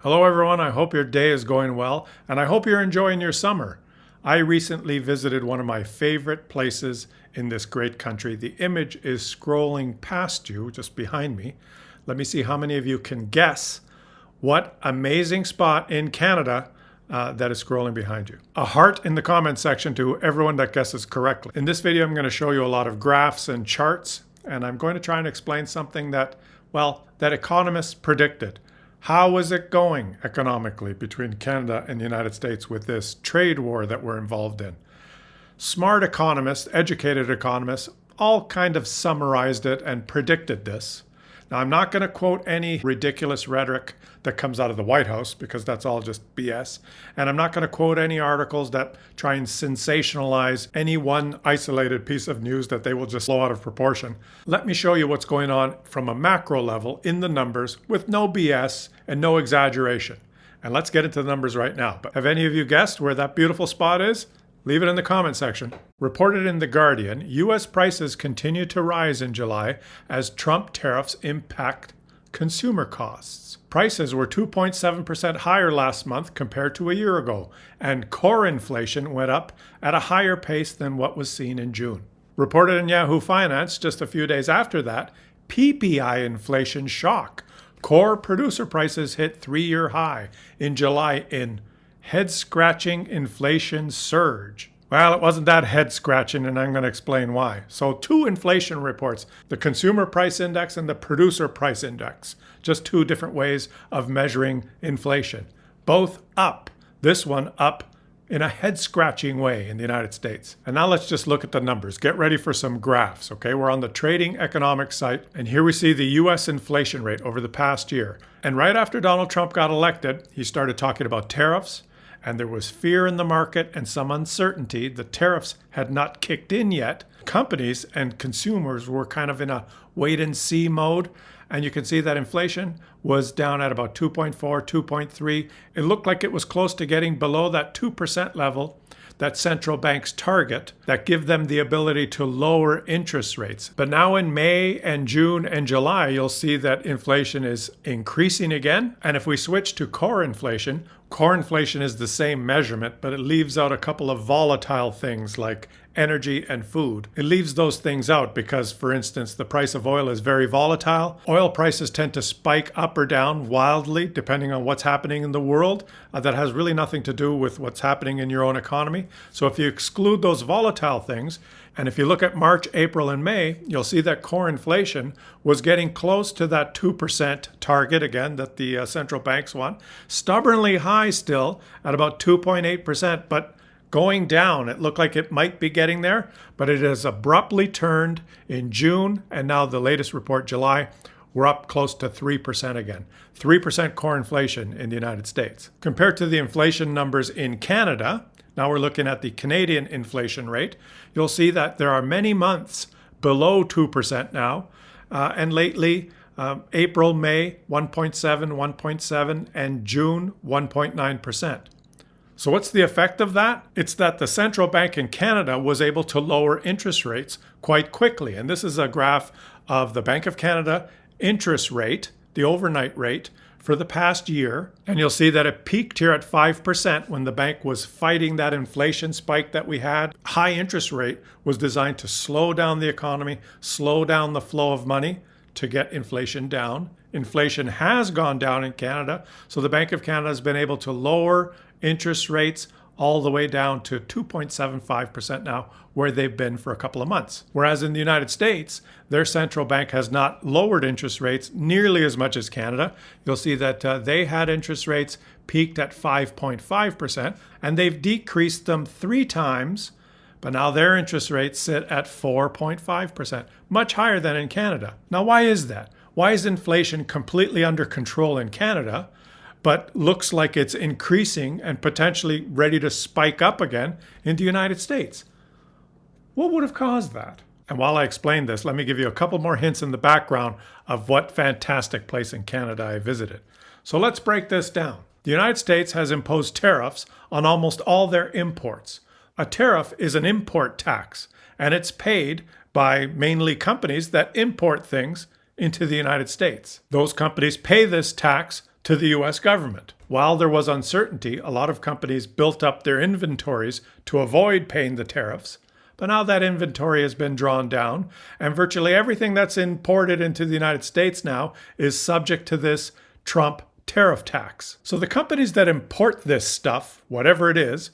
Hello everyone, I hope your day is going well, and I hope you're enjoying your summer. I recently visited one of my favorite places in this great country. The image is scrolling past you, just behind me. Let me see how many of you can guess what amazing spot in Canada that is scrolling behind you. A heart in the comment section to everyone that guesses correctly. In this video, I'm going to show you a lot of graphs and charts, and I'm going to try and explain something that economists predicted. How is it going economically between Canada and the United States with this trade war that we're involved in? Smart economists, educated economists, all kind of summarized it and predicted this. Now, I'm not going to quote any ridiculous rhetoric that comes out of the White House because that's all just BS. And I'm not going to quote any articles that try and sensationalize any one isolated piece of news that they will just blow out of proportion. Let me show you what's going on from a macro level in the numbers with no BS and no exaggeration. And let's get into the numbers right now. But have any of you guessed where that beautiful spot is? Leave it in the comment section. Reported in The Guardian, U.S. prices continue to rise in July as Trump tariffs impact consumer costs. Prices were 2.7% higher last month compared to a year ago, and core inflation went up at a higher pace than what was seen in June. Reported in Yahoo Finance just a few days after that, PPI inflation shock. Core producer prices hit three-year high in July in head-scratching inflation surge. Well, it wasn't that head-scratching, and I'm going to explain why. So two inflation reports, the consumer price index and the producer price index. Just two different ways of measuring inflation. Both up. This one up in a head-scratching way in the United States. And now let's just look at the numbers. Get ready for some graphs, okay? We're on the Trading Economics site, and here we see the U.S. inflation rate over the past year. And right after Donald Trump got elected, he started talking about tariffs, and there was fear in the market and some uncertainty. The tariffs had not kicked in yet. Companies and consumers were kind of in a wait-and-see mode. And you can see that inflation was down at about 2.4, 2.3. It looked like it was close to getting below that 2% level, that central banks target, that give them the ability to lower interest rates. But now in May and June and July, you'll see that inflation is increasing again. And if we switch to core inflation is the same measurement, but it leaves out a couple of volatile things like energy and food. It leaves those things out because, for instance, the price of oil is very volatile. Oil prices tend to spike up or down wildly depending on what's happening in the world. That has really nothing to do with what's happening in your own economy. So if you exclude those volatile things, and if you look at March, April, and May, you'll see that core inflation was getting close to that 2% target again that the central banks want. Stubbornly high still at about 2.8%, but going down. It looked like it might be getting there, but it has abruptly turned in June, and now the latest report, July, we're up close to 3% again. 3% core inflation in the United States. Compared to the inflation numbers in Canada, now we're looking at the Canadian inflation rate, you'll see that there are many months below 2% now, and lately, April, May, 1.7, 1.7, and June, 1.9%. So what's the effect of that? It's that the central bank in Canada was able to lower interest rates quite quickly. And this is a graph of the Bank of Canada interest rate, the overnight rate, for the past year. And you'll see that it peaked here at 5% when the bank was fighting that inflation spike that we had. High interest rate was designed to slow down the economy, slow down the flow of money to get inflation down. Inflation has gone down in Canada, so the Bank of Canada has been able to lower interest rates all the way down to 2.75% now, where they've been for a couple of months. Whereas in the United States, their central bank has not lowered interest rates nearly as much as Canada. You'll see that they had interest rates peaked at 5.5%, and they've decreased them 3 times, but now their interest rates sit at 4.5%, much higher than in Canada. Now, why is that? Why is inflation completely under control in Canada, but looks like it's increasing and potentially ready to spike up again in the United States? What would have caused that? And while I explain this, let me give you a couple more hints in the background of what fantastic place in Canada I visited. So let's break this down. The United States has imposed tariffs on almost all their imports. A tariff is an import tax, and it's paid by mainly companies that import things into the United States. Those companies pay this tax to to the US government. While there was uncertainty, a lot of companies built up their inventories to avoid paying the tariffs. But now that inventory has been drawn down, and virtually everything that's imported into the United States now is subject to this Trump tariff tax. So the companies that import this stuff, whatever it is,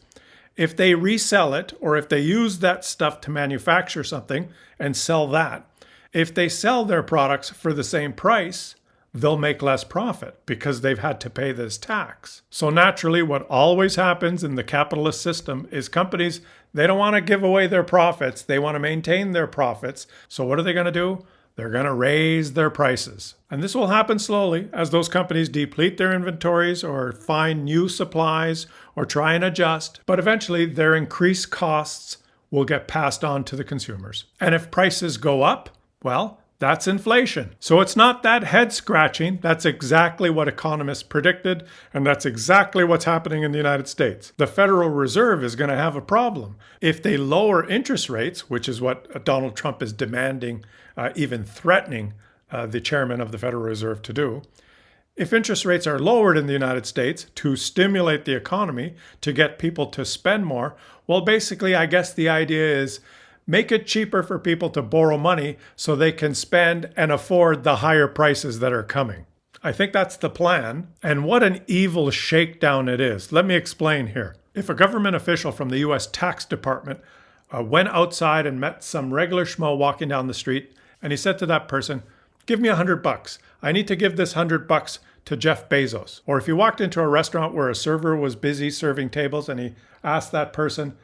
if they resell it or if they use that stuff to manufacture something and sell that, if they sell their products for the same price, they'll make less profit because they've had to pay this tax. So naturally, what always happens in the capitalist system is companies, they don't want to give away their profits. They want to maintain their profits. So what are they going to do? They're going to raise their prices. And this will happen slowly as those companies deplete their inventories or find new supplies or try and adjust. But eventually, their increased costs will get passed on to the consumers. And if prices go up, well, that's inflation. So it's not that head scratching. That's exactly what economists predicted, and that's exactly what's happening in the United States. The Federal Reserve is going to have a problem. If they lower interest rates, which is what Donald Trump is demanding, even threatening the chairman of the Federal Reserve to do, if interest rates are lowered in the United States to stimulate the economy, to get people to spend more, well, basically, I guess the idea is make it cheaper for people to borrow money so they can spend and afford the higher prices that are coming. I think that's the plan. And what an evil shakedown it is. Let me explain here. If a government official from the US Tax Department went outside and met some regular schmo walking down the street, and he said to that person, "Give me $100. I need to give this $100 to Jeff Bezos." Or if he walked into a restaurant where a server was busy serving tables and he asked that person,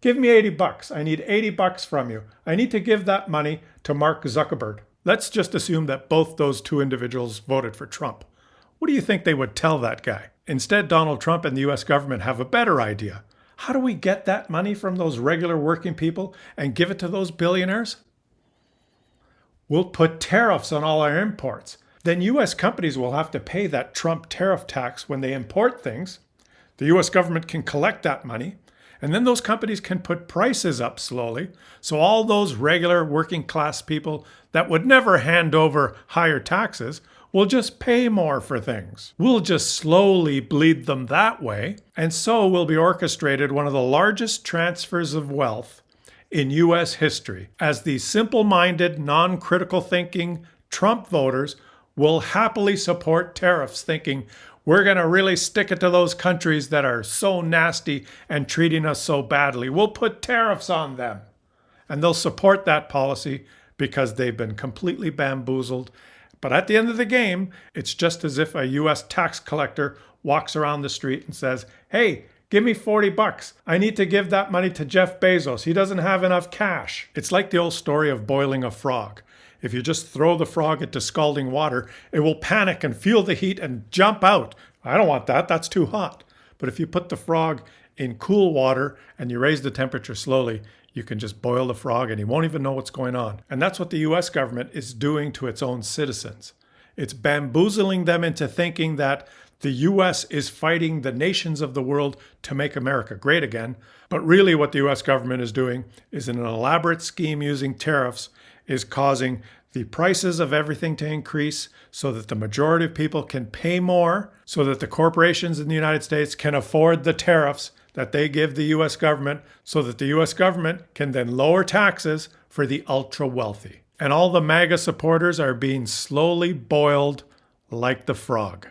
"Give me $80. I need $80 from you. I need to give that money to Mark Zuckerberg." Let's just assume that both those two individuals voted for Trump. What do you think they would tell that guy? Instead, Donald Trump and the US government have a better idea. How do we get that money from those regular working people and give it to those billionaires? We'll put tariffs on all our imports. Then US companies will have to pay that Trump tariff tax when they import things. The US government can collect that money. And then those companies can put prices up slowly. So all those regular working class people that would never hand over higher taxes will just pay more for things. We'll just slowly bleed them that way. And so will be orchestrated one of the largest transfers of wealth in US history, as the simple-minded, non-critical thinking Trump voters will happily support tariffs, thinking, we're going to really stick it to those countries that are so nasty and treating us so badly. We'll put tariffs on them. And they'll support that policy because they've been completely bamboozled. But at the end of the game, it's just as if a US tax collector walks around the street and says, "Hey, give me $40. I need to give that money to Jeff Bezos. He doesn't have enough cash." It's like the old story of boiling a frog. If you just throw the frog into scalding water, it will panic and feel the heat and jump out. I don't want that. That's too hot. But if you put the frog in cool water and you raise the temperature slowly, you can just boil the frog and he won't even know what's going on. And that's what the US government is doing to its own citizens. It's bamboozling them into thinking that the US is fighting the nations of the world to make America great again. But really what the US government is doing is in an elaborate scheme using tariffs is causing the prices of everything to increase so that the majority of people can pay more, so that the corporations in the United States can afford the tariffs that they give the US government, so that the US government can then lower taxes for the ultra wealthy. And all the MAGA supporters are being slowly boiled like the frog.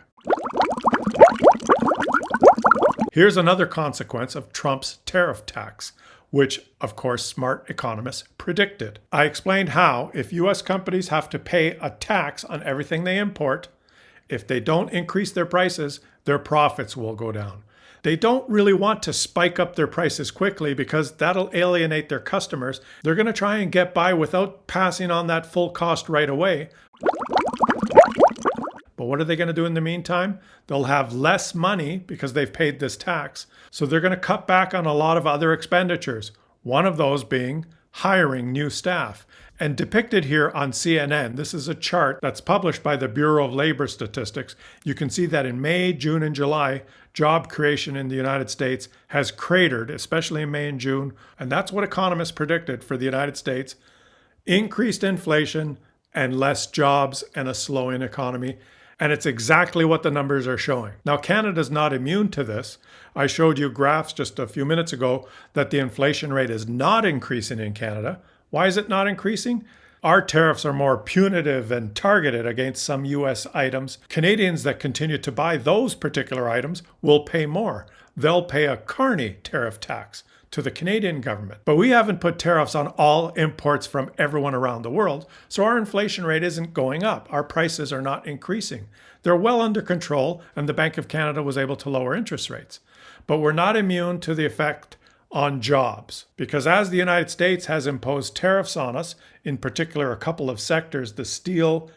Here's another consequence of Trump's tariff tax, which, of course, smart economists predicted. I explained how, if US companies have to pay a tax on everything they import, if they don't increase their prices, their profits will go down. They don't really want to spike up their prices quickly because that'll alienate their customers. They're going to try and get by without passing on that full cost right away. But what are they going to do in the meantime? They'll have less money because they've paid this tax. So they're going to cut back on a lot of other expenditures. One of those being hiring new staff. And depicted here on CNN, this is a chart that's published by the Bureau of Labor Statistics. You can see that in May, June, and July, job creation in the United States has cratered, especially in May and June. And that's what economists predicted for the United States. Increased inflation and less jobs and a slowing economy. And it's exactly what the numbers are showing. Now, Canada's not immune to this. I showed you graphs just a few minutes ago that the inflation rate is not increasing in Canada. Why is it not increasing? Our tariffs are more punitive and targeted against some US items. Canadians that continue to buy those particular items will pay more. They'll pay a carny tariff tax to the Canadian government. But we haven't put tariffs on all imports from everyone around the world, so our inflation rate isn't going up. Our prices are not increasing. They're well under control, and the Bank of Canada was able to lower interest rates. But we're not immune to the effect on jobs, because as the United States has imposed tariffs on us, in particular a couple of sectors, the steel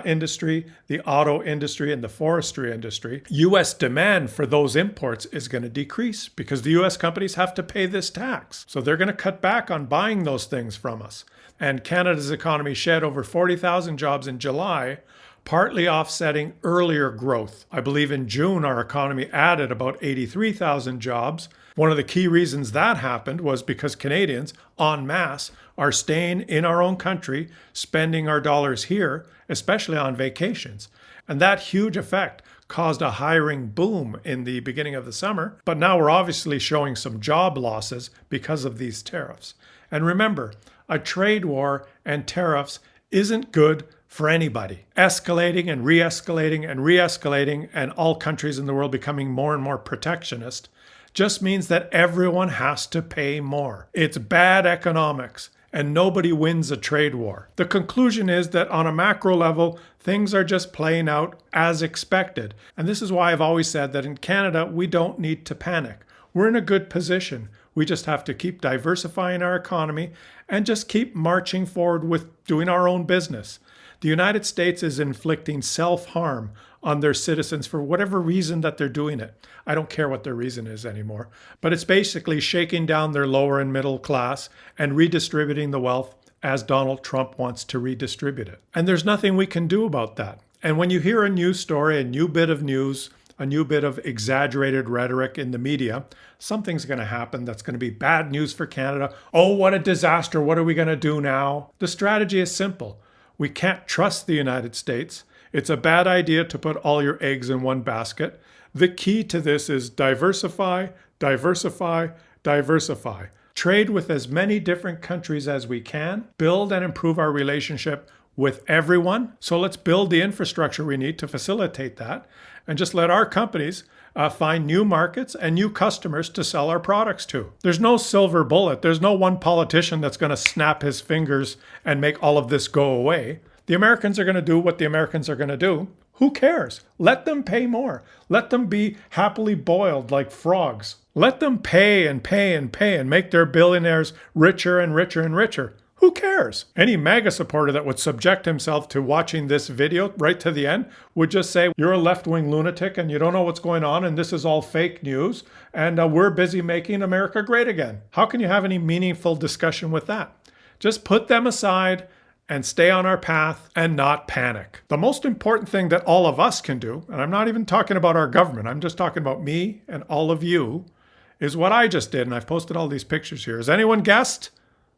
industry, the auto industry, and the forestry industry, U.S. demand for those imports is going to decrease because the U.S. companies have to pay this tax. So they're going to cut back on buying those things from us. And Canada's economy shed over 40,000 jobs in July, partly offsetting earlier growth. I believe in June, our economy added about 83,000 jobs. One of the key reasons that happened was because Canadians, en masse, are staying in our own country, spending our dollars here, especially on vacations. And that huge effect caused a hiring boom in the beginning of the summer. But now we're obviously showing some job losses because of these tariffs. And remember, a trade war and tariffs isn't good for anybody. Escalating and re-escalating and re-escalating, and all countries in the world becoming more and more protectionist, just means that everyone has to pay more. It's bad economics, and nobody wins a trade war. The conclusion is that on a macro level, things are just playing out as expected. And this is why I've always said that in Canada, we don't need to panic. We're in a good position. We just have to keep diversifying our economy and just keep marching forward with doing our own business. The United States is inflicting self-harm on their citizens for whatever reason that they're doing it. I don't care what their reason is anymore. But it's basically shaking down their lower and middle class and redistributing the wealth as Donald Trump wants to redistribute it. And there's nothing we can do about that. And when you hear a news story, a new bit of news, a new bit of exaggerated rhetoric in the media, something's going to happen that's going to be bad news for Canada. Oh, what a disaster. What are we going to do now? The strategy is simple. We can't trust the United States. It's a bad idea to put all your eggs in one basket. The key to this is diversify, diversify, diversify. Trade with as many different countries as we can. Build and improve our relationship with everyone. So let's build the infrastructure we need to facilitate that. And just let our companies find new markets and new customers to sell our products to. There's no silver bullet. There's no one politician that's going to snap his fingers and make all of this go away. The Americans are going to do what the Americans are going to do. Who cares? Let them pay more. Let them be happily boiled like frogs. Let them pay and pay and pay and make their billionaires richer and richer and richer. Who cares? Any MAGA supporter that would subject himself to watching this video right to the end would just say, you're a left-wing lunatic and you don't know what's going on and this is all fake news and we're busy making America great again. How can you have any meaningful discussion with that? Just put them aside and stay on our path and not panic. The most important thing that all of us can do, and I'm not even talking about our government, I'm just talking about me and all of you, is what I just did. And I've posted all these pictures here. Has anyone guessed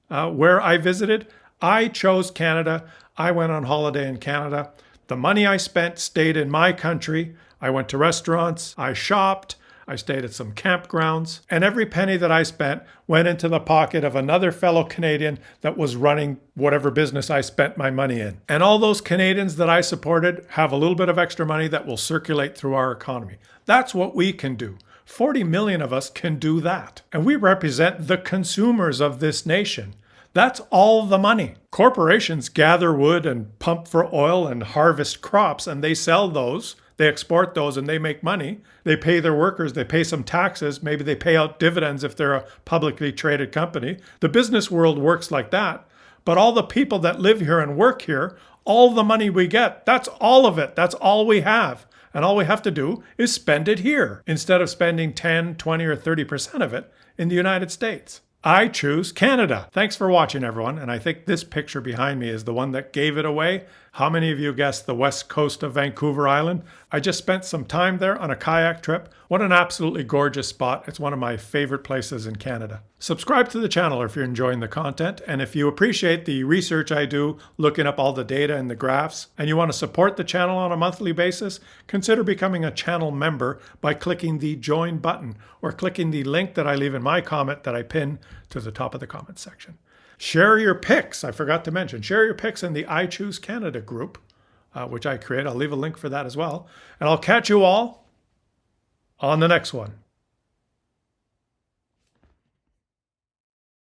where I visited? I chose Canada. I went on holiday in Canada. The money I spent stayed in my country. I went to restaurants. I shopped. I stayed at some campgrounds. And every penny that I spent went into the pocket of another fellow Canadian that was running whatever business I spent my money in. And all those Canadians that I supported have a little bit of extra money that will circulate through our economy. That's what we can do. 40 million of us can do that. And we represent the consumers of this nation. That's all the money. Corporations gather wood and pump for oil and harvest crops, and they sell those. They export those and they make money. They pay their workers. They pay some taxes. Maybe they pay out dividends if they're a publicly traded company. The business world works like that. But all the people that live here and work here, all the money we get, that's all of it. That's all we have. And all we have to do is spend it here instead of spending 10, 20, or 30% of it in the United States. I choose Canada. Thanks for watching, everyone. And I think this picture behind me is the one that gave it away. How many of you guessed the west coast of Vancouver Island? I just spent some time there on a kayak trip. What an absolutely gorgeous spot. It's one of my favorite places in Canada. Subscribe to the channel if you're enjoying the content, and if you appreciate the research I do, looking up all the data and the graphs, and you want to support the channel on a monthly basis, consider becoming a channel member by clicking the join button or clicking the link that I leave in my comment that I pin to the top of the comment section. Share your picks. I forgot to mention, share your picks in the I Choose Canada group, which I create. I'll leave a link for that as well. And I'll catch you all on the next one.